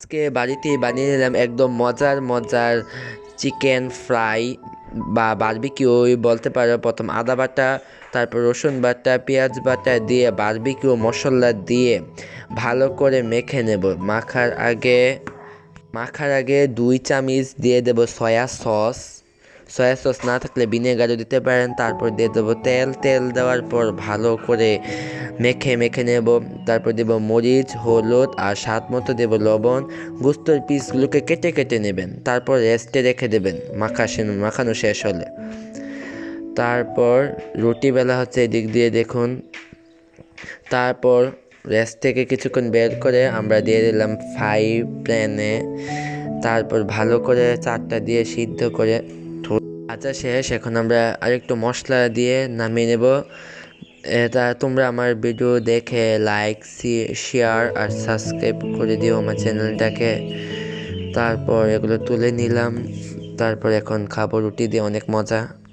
আজকে বাড়িতেই বানিয়ে নিলাম একদম মজার মজার চিকেন ফ্রাই বা বারবিকিউ বলতে পারো। প্রথম আদা বাটা, তারপর রসুন বাটা, পেঁয়াজ বাটা দিয়ে বারবিকিউ মশলা দিয়ে ভালো করে মেখে নেব। মাখার আগে 2 চামচ দিয়ে দেব সয়া সস না থাকলে ভিনেগারও দিতে পারেন। তারপর দিয়ে দেবো তেল দেওয়ার পর ভালো করে মেখে মেখে নেব। তারপর দেব মরিচ, হলুদ আর স্বাদ মতো দেব লবণ। গোস্তের পিসগুলোকে কেটে কেটে নেবেন, তারপর রেস্টে রেখে দেবেন মাখানো শেষ হলে। তারপর রুটি বেলা হচ্ছে এদিক দিয়ে দেখুন। তারপর রেস্ট থেকে কিছুক্ষণ বের করে আমরা দিয়ে দিলাম ফ্রাই প্যানে। তারপর ভালো করে চারটা দিয়ে সিদ্ধ করে ভাজা শেষ। এখন আমরা আরেকটু মশলা দিয়ে নামিয়ে নেব। এটা তোমরা আমার ভিডিও দেখে লাইক, শেয়ার আর সাবস্ক্রাইব করে দিও আমার চ্যানেলটাকে। তারপর এগুলো তুলে নিলাম। তারপর এখন খাবো রুটি দিয়ে, অনেক মজা।